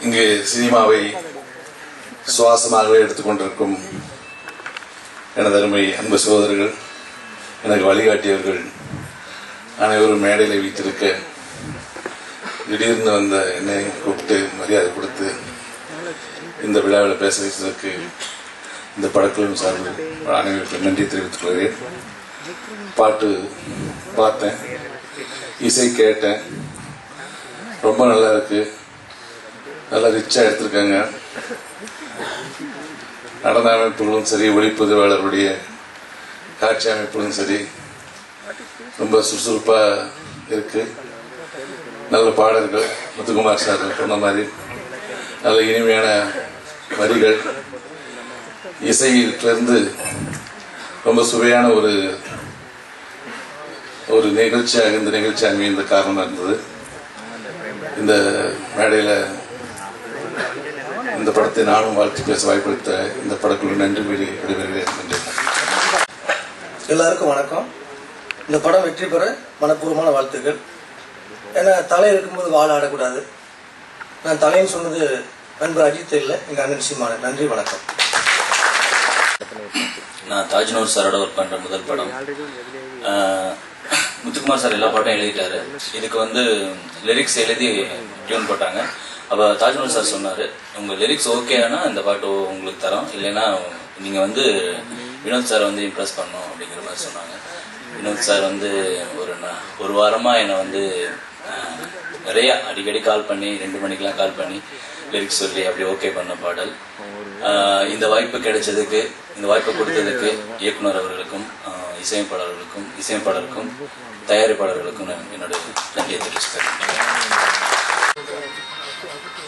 இங்கே சினிமாவை சுவாசமாகவே எடுத்துக்கொண்டிருக்கும் எனது அருமை அன்பு சகோதரர்கள், எனக்கு வழிகாட்டியவர்கள் அனைவரும் மேடையில் வைத்திருக்க திடீர்னு வந்த என்னை கூப்பிட்டு மரியாதை கொடுத்து இந்த விழாவில் பேச வைத்ததற்கு இந்த படக்குழுவின் சார்பில் அனைவருக்கும் நன்றி தெரிவித்துக் கொள்கிறேன். பாட்டு பார்த்தேன், இசை கேட்டேன், ரொம்ப நல்லா இருக்கு, நல்லா ரிச்சா எடுத்திருக்காங்க. நடன அமைப்புகளும் சரி, ஒளிப்பதிவாளருடைய காட்சி அமைப்புகளும் சரி ரொம்ப சுறுசுறுப்பா இருக்கு. நல்ல பாடல்கள், முத்துக்குமார் சார் சொன்ன மாதிரி நல்ல இனிமையான வரிகள், இசையிலிருந்து ரொம்ப சுவையான ஒரு நிகழ்ச்சியாக இந்த நிகழ்ச்சி அமைந்த காரணம் இருந்தது. இந்த மேடையில் இந்த படத்தை நானும் வாழ்த்து பேச வாய்ப்பளித்த இந்த படக்குழு நன்றி கூறி விடைபெறுகிறேன். நன்றி. எல்லாருக்கும் வணக்கம். இந்த படம் வெற்றி பெற மனப்பூர்வமான வாழ்த்துக்கள். ஏன்னா தலை இருக்கும்போது வாழ ஆடக்கூடாது. நான் தலைன்னு சொன்னது நண்பர் அஜித் இல்லை, எங்கள் அண்ணன் சீமான். நன்றி, வணக்கம். நான் தாஜ்னூர் சாரோட ஒர்க் பண்ற முதல் படம். முத்துக்குமார் சார் எல்லா பாட்டும் எழுதிட்டாரு. இதுக்கு லிரிக்ஸ் எழுதி டியூன் போட்டாங்க. அப்ப தாஜ்னூர் சார் சொன்னாரு, உங்க லிரிக்ஸ் ஓகேனா இந்த பாட்டு உங்களுக்கு தரோம், இல்லைன்னா நீங்க வினோத் சார் இம்ப்ரெஸ் பண்ணணும் அப்படிங்கிற மாதிரி சொன்னாங்க. வினோத் சார் ஒரு வாரமா என்னை நிறைய அடிக்கடி கால் பண்ணி 2 மணிக்கெல்லாம் கால் பண்ணி லிரிக்ஸ் சொல்லி அப்படி ஓகே பண்ண பாடல். இந்த வாய்ப்பு கிடைச்சதுக்கு, இந்த வாய்ப்பு கொடுத்ததுக்கு இயக்குனர் அவர்களுக்கும் இசையமைப்பாளருக்கும் தயாரிப்பாளர்களுக்கும் என்னோட நன்றியை தெரிவிச்சுக்கிறேன்.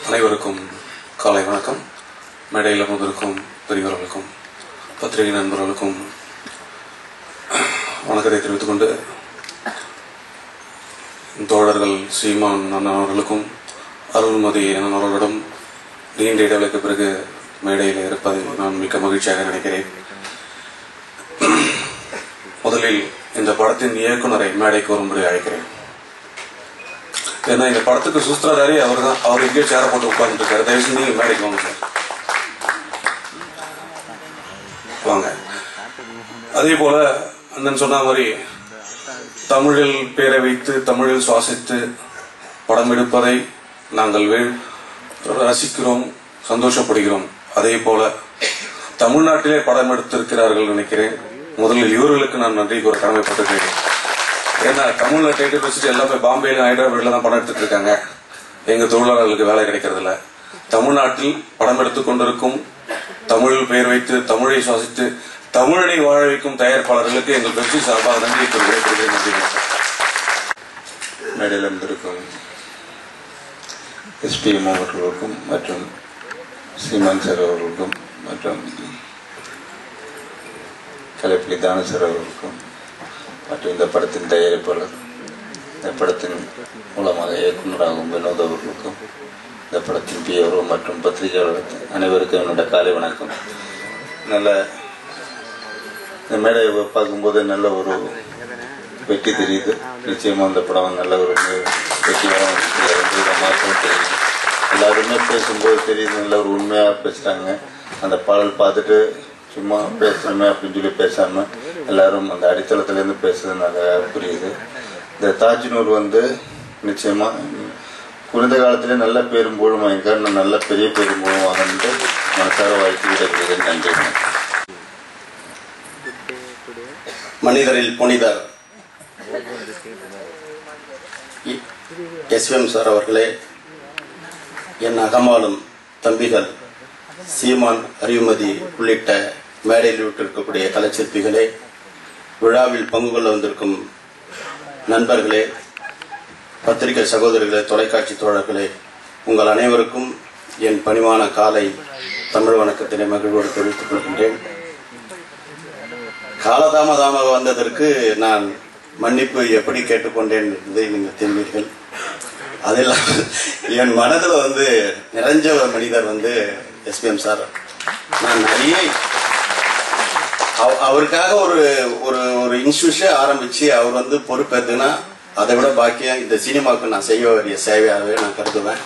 அனைவருக்கும் காலை வணக்கம். மேடையில் அமர்ந்திருக்கும் பெரியவர்களுக்கும் பத்திரிகை நண்பர்களுக்கும் வணக்கத்தை தெரிவித்துக் கொண்டு, தோழர்கள் சீமான் அண்ணன் அவர்களுக்கும் அருள்மதி அண்ணன் அவர்களிடம் நீண்ட இடைவெளிக்கு பிறகு மேடையில் இருப்பதில் நான் மிக்க மகிழ்ச்சியாக நினைக்கிறேன். முதலில் இந்த படத்தின் இயக்குனரை மேடைக்கு வரும்படி அழைக்கிறேன். ஏன்னா இந்த படத்துக்கு சூஸ்திரதாரி அவர் எங்கேயோ சேர போட்டு உட்கார்ந்துட்டு இருக்காரு. தயவுசெய்து நீங்க மேடைக்கு வாங்க சார், வாங்க. அதே போல அண்ணன் சொன்ன மாதிரி தமிழில் பேரை வைத்து தமிழில் சுவாசித்து படம் எடுப்பதை நாங்கள் ரசிக்கிறோம், சந்தோஷப்படுகிறோம். அதே போல தமிழ்நாட்டிலே படம் எடுத்திருக்கிறார்கள் நினைக்கிறேன். முதலில் இவர்களுக்கு நான் நன்றி கூற கடமைப்பட்டிருக்கிறேன். ஏன்னா தமிழ்ல டைட்டில் வச்சுட்டு எல்லாமே பாம்பேல ஹைதராபாத்ல தான் படம் எடுத்துட்டு இருக்காங்க. எங்க தொழிலாளர்களுக்கு வேலை கிடைக்கிறது இல்ல. தமிழ்நாட்டில் படம் எடுத்துக் கொண்டிருக்கும், தமிழில் பெயர் வைத்து தமிழை சுவாசித்து தமிழனை வாழ வைக்கும் தயாரிப்பாளர்களுக்கு எங்கள் கட்சி சார்பாக நன்றி கூறுகிறேன். மேடையில் இருந்திருக்கும் எஸ்பிஎம் அவர்களுக்கும் மற்றும் சீமான் சார் அவர்களுக்கும் மற்றும் கலைப்புலி தான சார் அவர்களுக்கும் மற்றும் இந்த படத்தின் தயாரிப்பாளர், இந்த படத்தின் மூலமாக இயக்குநராகும் வினோத் அவர்களுக்கும், இந்த படத்தின் பிஆர்ஓ மற்றும் பத்திரிகையாளர்கள் அனைவருக்கும் என்னோட காலை வணக்கம். நல்ல இந்த மேடையை பார்க்கும்போது நல்ல ஒரு வெற்றி தெரியுது. நிச்சயமாக அந்த படம் நல்ல ஒரு வெற்றியாக மாற்றம் தெரியுது. எல்லாருமே பேசும்போது தெரியுது, நல்ல ஒரு உண்மையாக பேசுகிறாங்க. அந்த பாடல் பார்த்துட்டு சும்மா பேசணுமே அப்படின்னு சொல்லி பேசாமல் எல்லாரும் அந்த அடித்தளத்துலேருந்து பேசுறது நல்லா புரியுது. இந்த தாஜ்னூர் நிச்சயமாக குறைந்த காலத்திலே நல்ல பேரும் போலும் வாங்கிக்க, நல்ல பெரிய பேரும் போலும் வாங்கன்ட்டு மனசார வாழ்க்கை விடப்படுகிறது. நன்றி. மனிதரில் புனிதர் எஸ்எம் சார் அவர்களே, என் அகமாலும் தம்பிகள் சீமான், அறிவுமதி உள்ளிட்ட மேடையில் விட்டிருக்கக்கூடிய கலைச்சிற்பிகளே, விழாவில் பங்கு கொள்ள வந்திருக்கும் நண்பர்களே, பத்திரிகை சகோதரர்களே, தொலைக்காட்சி தோழர்களே, உங்கள் அனைவருக்கும் என் பணிவான காலை தமிழ் வணக்கத்தினை மகிழ்வோடு தெரிவித்துக் கொள்கின்றேன். காலதாமதமாக வந்ததற்கு நான் மன்னிப்பு எப்படி கேட்டுக்கொண்டேன் என்பதை நீங்கள் தெரிவீர்கள். அதெல்லாம் என் மனதில் நிறைஞ்ச ஒரு மனிதர் எஸ்பிஎம் சார். நான் நிறைய அவருக்காக ஒரு ஒரு இன்ஸ்டியூஷன் ஆரம்பிச்சு அவர் பொறுப்பேற்றுனா அதை விட பாக்கியம் இந்த சினிமாவுக்கு நான் செய்ய வேண்டிய சேவையாகவே நான் கருதுவேன்.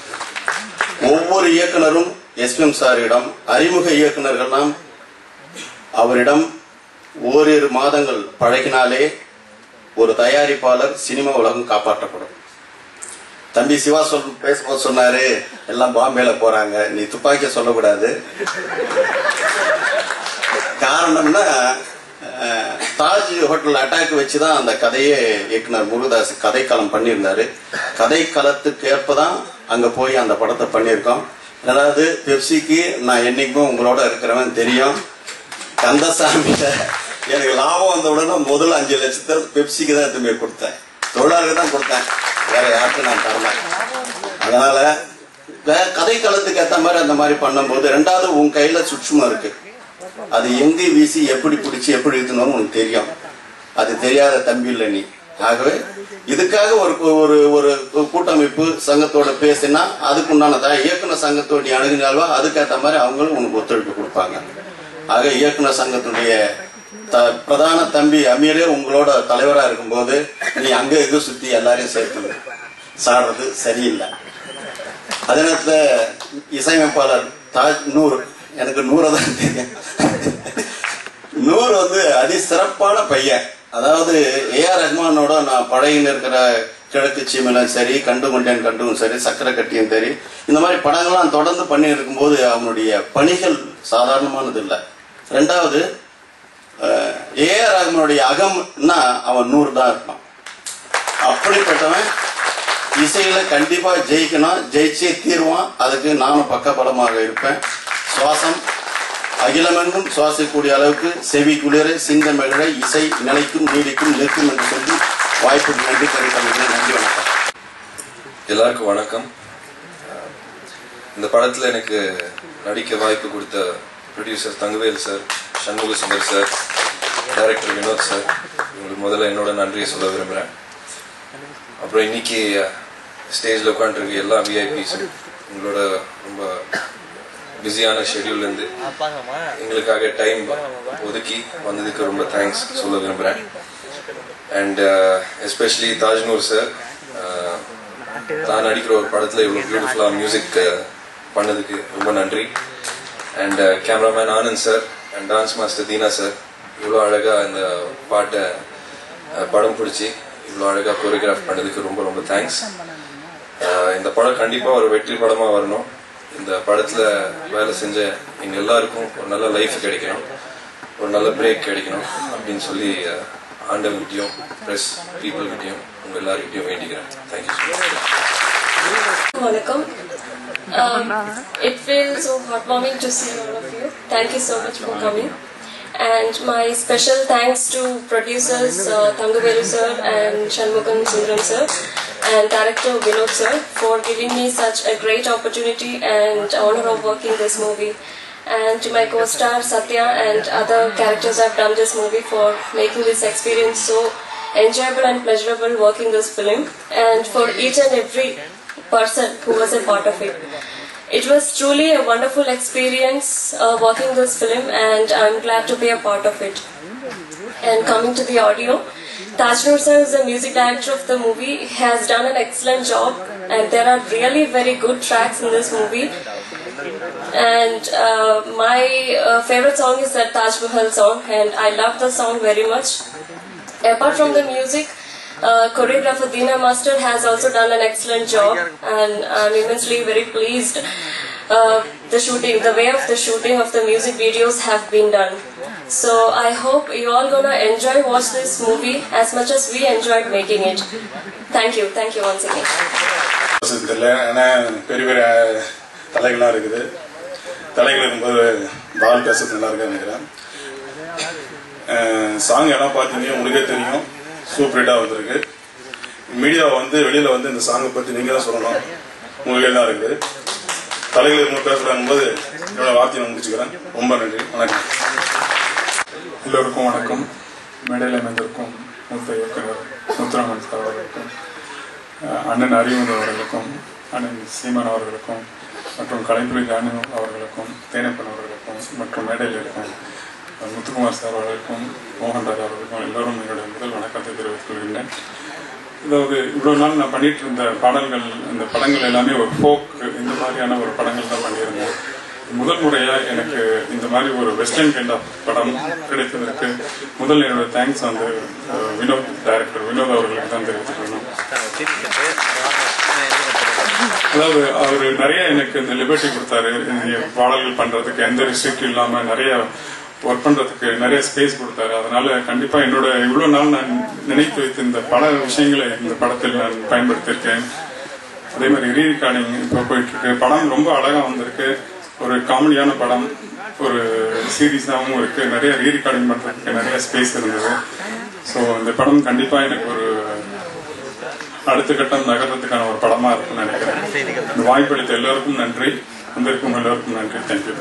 ஒவ்வொரு இயக்குனரும் எஸ்பிஎம் சாரிடம், அறிமுக இயக்குனர்கள்லாம் அவரிடம் ஓரிரு மாதங்கள் பழகினாலே ஒரு தயாரிப்பாளர் சினிமா உலகம் காப்பாற்றப்படும். தம்பி சிவா பேசும்போது சொன்னாரு, எல்லாம் பாம்பேல போறாங்க, நீ துப்பாக்கிய சொல்லக்கூடாது. காரணம்னா தாஜ் ஹோட்டல் அட்டாக் வச்சுதான் அந்த கதையே இயக்குனர் முருகதாஸ் கதைக்களம் பண்ணியிருந்தாரு. கதைக்களத்துக்கு ஏற்பதான் அங்க போய் அந்த படத்தை பண்ணியிருக்கோம். அதாவது பெப்சிக்கு நான் என்னைக்குமே உங்களோட இருக்கிறவன் தெரியும். கந்தசாமியில எனக்கு லாபம் வந்த உடனே முதல் 5 லட்சத்தை பெப்சிக்கு தான் எடுத்துமே கொடுத்தேன், தொழிலாளருக்கு தான் கொடுத்தேன், வேற யாருக்கும் நான் தரல. அதனால கதைக்களத்துக்கு ஏற்ற மாதிரி அந்த மாதிரி பண்ணும்போது, ரெண்டாவது உன் கையில சுட்சுமா இருக்கு, அது எங்க வீசி எப்படி பிடிச்சி எப்படி இருக்கணும்னு உனக்கு தெரியும். அது தெரியாத தம்பி இல்லை நீ. ஆகவே இதுக்காக ஒரு ஒரு கூட்டமைப்பு சங்கத்தோட பேசினா அதுக்கு உண்டானதா இயக்குனர் சங்கத்தோட நீ அணுகினால்வா அதுக்கேற்ற மாதிரி அவங்களும் உனக்கு ஒத்துழைப்பு கொடுப்பாங்க. ஆக இயக்குனர் சங்கத்துடைய பிரதான தம்பி அமீரே உங்களோட தலைவரா இருக்கும்போது நீ அங்க எங்க சுத்தி எல்லாரையும் சேர்த்து சாடுறது சரியில்லை. அதே நேரத்துல இசையமைப்பாளர் தாஜ் நூர், எனக்கு நூரை தான் தெரியும். நூர் வந்து அதி சிறப்பான பையன். அதாவது ஏஆர் ரஹ்மானோட நான் பழகின்னு இருக்கிற கிழக்கு சீமையிலும் சரி, கண்டு கொண்டேன் கண்டும் சரி, சக்கரை கட்டியும் சரி, இந்த மாதிரி படங்கள்லாம் தொடர்ந்து பண்ணி இருக்கும்போது அவனுடைய பணிகள் சாதாரணமானது இல்லை. ரெண்டாவது ஏஆர் ரஹ்மானுடைய அகம்னா அவன் 100 தான் இருப்பான். அப்படிப்பட்டவன் இசையில கண்டிப்பா ஜெயிக்கணும், ஜெயிச்சே தீர்வான். அதுக்கு நானும் பக்கபலமாக இருப்பேன். சுவாசம் அகிலமெங்கும் சுவாசிக்கக்கூடிய அளவுக்கு செவி குளிர சிங்கமகிழ இசை நிலைக்கும் நீடிக்கும் நிற்கும் என்று சொல்லி வாய்ப்புக்கு நன்றி தெரிவிக்கிறேன். நன்றி, வணக்கம். எல்லாருக்கும் வணக்கம். இந்த படத்துல எனக்கு நடிக்க வாய்ப்பு கொடுத்த producer Thangavel sir, Shanmuga Sundar sir, director Vinoth sir, இவங்களுக்கு முதல்ல என்னோட நன்றியை சொல்ல விரும்புகிறேன். அப்புறம் இன்னைக்கு ஸ்டேஜில் உட்காந்துருக்கு எல்லா விஐபிஸும், உங்களோட ரொம்ப பிஸியான ஷெட்யூல்லேருந்து எங்களுக்காக டைம் ஒதுக்கி வந்ததுக்கு ரொம்ப தேங்க்ஸ் சொல்ல விரும்புகிறேன். அண்ட் எஸ்பெஷலி தாஜ்நூர் சார், தான் நடிக்கிற ஒரு படத்தில் இவ்வளோ பியூட்டிஃபுல்லாக மியூசிக் பண்ணதுக்கு ரொம்ப நன்றி. And cameraman Anand sir and dance master Dheena sir, இவ்வளோ அழகாக இந்த பாட்டை படம் பிடிச்சி இவ்வளோ அழகாக கோரியோகிராஃப் பண்ணதுக்கு ரொம்ப ரொம்ப தேங்க்ஸ். இந்த படம் கண்டிப்பாக ஒரு வெற்றி படமாக வரணும். இந்த படத்தில் வேலை செஞ்ச எங்கள் எல்லாருக்கும் ஒரு நல்ல லைஃப் கிடைக்கணும், ஒரு நல்ல பிரேக் கிடைக்கணும் அப்படின்னு சொல்லி ஆண்டவர்கிட்டையும் ப்ரெஸ் பீப்புள்கிட்டையும் உங்கள் எல்லாருக்கிட்டையும் வேண்டிக்கிறேன். தேங்க்யூ. வணக்கம். It feels so heartwarming to see all of you. Thank you so much for coming. And my special thanks to producers Thangavelu sir and Shanmugam Sundaram sir and director Vinod sir for giving me such a great opportunity and honor of working this movie. And to my co-star Satya and other characters I've done this movie for making this experience so enjoyable and pleasurable working this film, and for each and every person who was a part of it. It was truly a wonderful experience working this film, and I'm glad to be a part of it. And coming to the audio, Tajnoor sir is the music director of the movie. He has done an excellent job, and there are really very good tracks in this movie. And my favorite song is that Taj Mahal song, and I love the song very much. Apart from the music, choreographer Deena Master has also done an excellent job, and I'm immensely very pleased. The way of the shooting of the music videos have been done. So I hope you all gonna enjoy watch this movie as much as we enjoyed making it. Thank you once again. பெரிய பெரிய தலைகளாக இருக்குது. தலைகள் இருக்கும்போது பால் பேசுறது நல்லா இருக்குன்னு நினைக்கிறேன். Song எல்லாம் பார்த்தீங்கன்னா உங்களுக்கே தெரியும், சூப்பர் ஹிட்டாக வந்திருக்கு. மீடியா வெளியில் இந்த சாங்கை பற்றி நீங்கள் தான் சொல்லணும், உங்களுக்கு தான் இருக்குது. தலைகள் இவங்க பேசுகிறாங்க போது என்னோட வார்த்தையை முடிச்சுக்கிறேன். ரொம்ப நன்றி, வணக்கம். எல்லோருக்கும் வணக்கம். மேடையில் அமைந்திருக்கும் மூத்த இயக்குனர் முத்துராமன் சார் அவர்களுக்கும், அண்ணன் அறிவுந்த அவர்களுக்கும், அண்ணன் சீமான் அவர்களுக்கும், மற்றும் கலைப்புலி ஜானு அவர்களுக்கும், தேனப்பன் அவர்களுக்கும், மற்றும் மேடையில் இருக்கும் முத்துக்குமார் சார் அவர்களுக்கும், மோகன்ராஜ் அவர்களுக்கும் எல்லோரும் என்னுடைய முதல் வணக்கத்தை தெரிவித்துக் கொள்கின்றேன். அதாவது இவ்வளோ நாள் நான் பண்ணிட்டு இருந்த பாடல்கள், இந்த படங்கள் எல்லாமே ஒரு ஃபோக் இந்த மாதிரியான ஒரு படங்கள் தான் பண்ணியிருந்தேன். முதல் முறையாக எனக்கு இந்த மாதிரி ஒரு வெஸ்டர்ன் கைண்ட் ஆஃப் படம் கிடைத்ததற்கு முதல் என்னோட தேங்க்ஸ் வந்து டைரக்டர் வினோத் அவர்களுக்கு தான் தெரிவித்துக்கணும். அதாவது அவர் நிறைய எனக்கு இந்த லிபர்ட்டி கொடுத்தாரு, பாடல்கள் பண்றதுக்கு எந்த ரெஸ்ட்ரிக்ட் இல்லாம நிறைய ஒர்க் பண்றதுக்கு நிறைய ஸ்பேஸ் கொடுத்தாரு. அதனால கண்டிப்பா என்னோட இவ்வளவு நாள் நான் நினைத்து வைத்த இந்த பல விஷயங்களை இந்த படத்தில் நான் பயன்படுத்தியிருக்கேன். அதே மாதிரி ரீ ரெக்கார்டிங் இப்போ போயிட்டு இருக்கு. படம் ரொம்ப அழகா வந்திருக்கு. ஒரு காமெடியான படம், ஒரு சீரியஸாகவும் இருக்கு. நிறைய ரீ ரெக்கார்டிங் பண்றதுக்கு நிறைய ஸ்பேஸ் இருந்தது. ஸோ இந்த படம் கண்டிப்பா எனக்கு ஒரு அடுத்த கட்டம் நகர்றதுக்கான ஒரு படமா இருக்குன்னு நினைக்கிறேன். இந்த வாய்ப்பளித்த எல்லாருக்கும் நன்றி, வந்திருக்கும் எல்லாருக்கும் நன்றி. தேங்க்யூ.